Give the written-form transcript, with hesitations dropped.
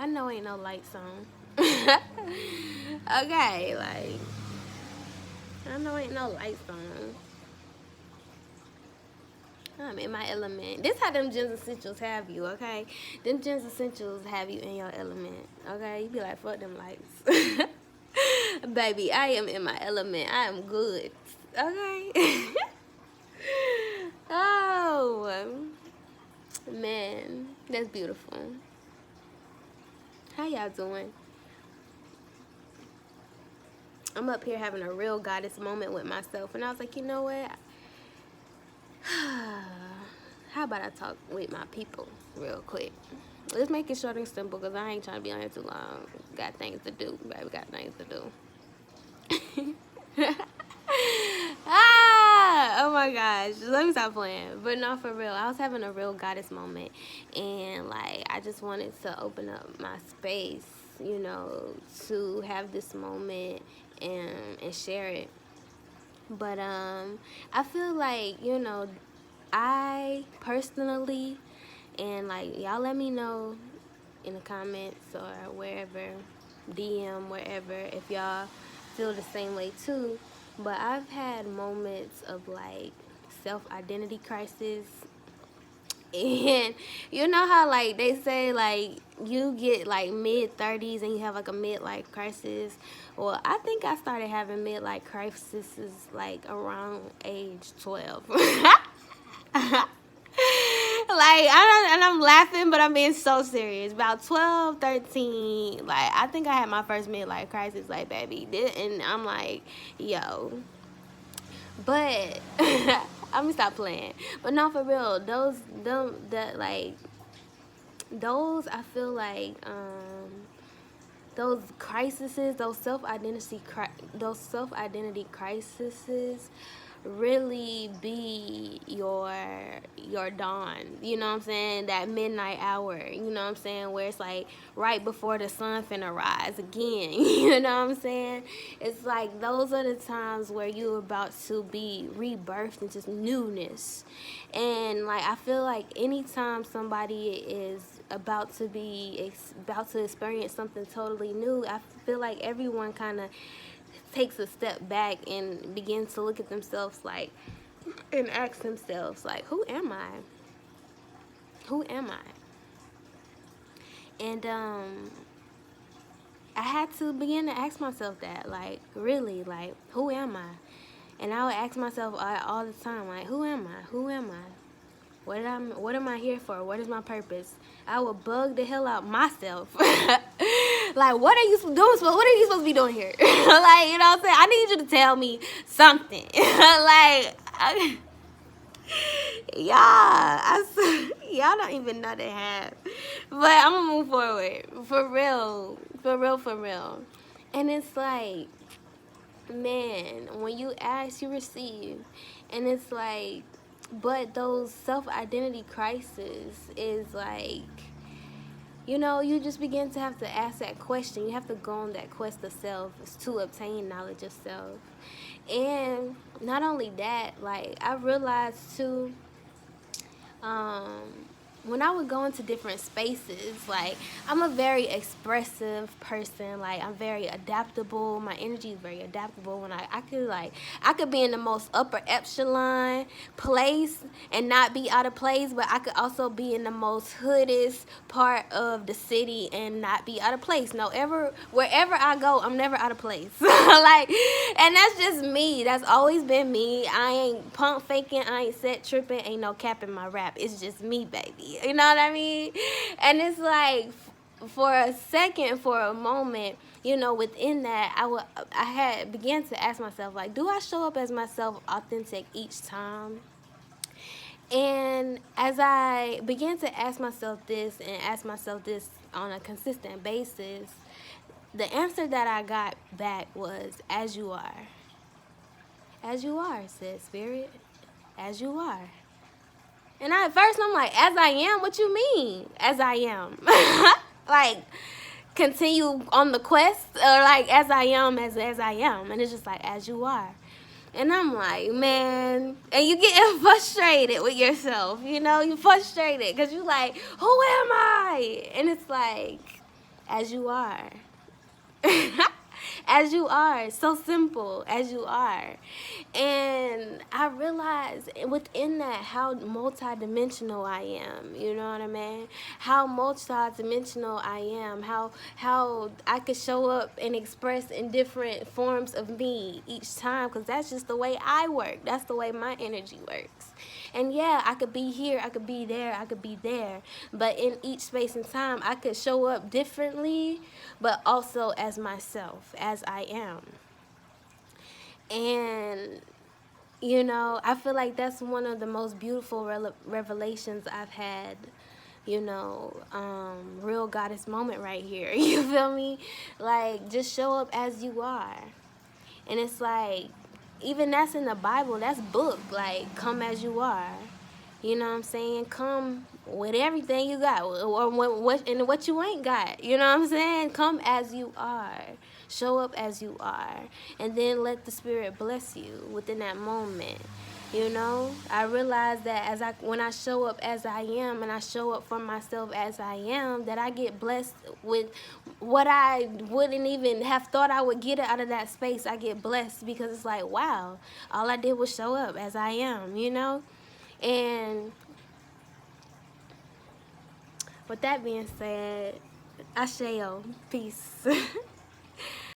I know ain't no lights on. Okay, like, I know ain't no lights on. I'm in my element. This how them Gens Essentials have you, okay? Them Gens Essentials have you in your element, okay? You be like, fuck them lights. Baby, I am in my element. I am good, okay? Oh, man. That's beautiful. How y'all doing? I'm up here having a real goddess moment with myself. And I was like, you know what? How about I talk with my people real quick? Let's make it short and simple because I ain't trying to be on here too long. Got things to do, baby. Got things to do. Oh my gosh. Let me stop playing. But no, for real. I was having a real goddess moment. And, like, I just wanted to open up my space, you know, to have this moment and share it. But I feel like, you know, I personally, and like y'all let me know in the comments or wherever, DM, wherever, if y'all feel the same way too. But I've had moments of like self-identity crisis. And you know how like they say like you get like mid-30s and you have like a midlife crisis. Well, I think I started having midlife crises like around age 12. Like I'm laughing, but I'm being so serious. About 12, 13, like I think I had my first midlife crisis, like baby, and I'm like, yo. But I'm gonna stop playing. But no, for real, those I feel like those crises, those self identity crises really be your dawn, you know what I'm saying, that midnight hour, you know what I'm saying, where it's like right before the sun finna rise again. You know what I'm saying? It's like those are the times where you're about to be rebirthed into just newness. And like I feel like anytime somebody is about to experience something totally new, I feel like everyone kind of takes a step back and begins to look at themselves like and ask themselves like, who am I? Who am I? And I had to begin to ask myself that, like, really, like, who am I? And I would ask myself all the time, like, who am I? Who am I? What am I here for? What is my purpose? I would bug the hell out myself. Like, what are you doing? What are you supposed to be doing here? Like, you know what I'm saying? I need you to tell me something. Like, y'all don't even know the half. But I'm gonna move forward. For real. For real, for real. And it's like, man, when you ask, you receive. And it's like, but those self-identity crises is like, you know, you just begin to have to ask that question. You have to go on that quest of self to obtain knowledge of self. And not only that, like, I realized too, when I would go into different spaces, like, I'm a very expressive person. Like, I'm very adaptable. My energy is very adaptable. When I could be in the most upper echelon place and not be out of place, but I could also be in the most hoodest part of the city and not be out of place. Wherever I go, I'm never out of place. Like, and that's just me. That's always been me. I ain't pump faking. I ain't set tripping. Ain't no cap in my rap. It's just me, baby. You know what I mean? And it's like, for a second, for a moment, you know, within that, I had began to ask myself, like, do I show up as myself authentic each time? And as I began to ask myself this on a consistent basis, the answer that I got back was, as you are. As you are, said Spirit. As you are. And at first I'm like, as I am? What you mean, as I am? Like, continue on the quest? Or like, as I am, as I am? And it's just like, as you are. And I'm like, man, and you getting frustrated with yourself, you know? You frustrated because you like, who am I? And it's like, as you are. As you are, so simple, as you are. And I realized within that how multidimensional I am, you know what I mean? How multidimensional I am, how I could show up and express in different forms of me each time, because that's just the way I work. That's the way my energy works. And yeah, I could be here, I could be there, I could be there. But in each space and time, I could show up differently, but also as myself, as I am. And, you know, I feel like that's one of the most beautiful revelations I've had. You know, real goddess moment right here. You feel me? Like, just show up as you are. And it's like, even that's in the Bible, that's book. Like, come as you are. You know what I'm saying? Come with everything you got, or what you ain't got. You know what I'm saying? Come as you are. Show up as you are. And then let the Spirit bless you within that moment. You know, I realize that when I show up as I am, and I show up for myself as I am, that I get blessed with what I wouldn't even have thought I would get out of that space. I get blessed because it's like, wow, all I did was show up as I am, you know? And with that being said, Asheo, peace.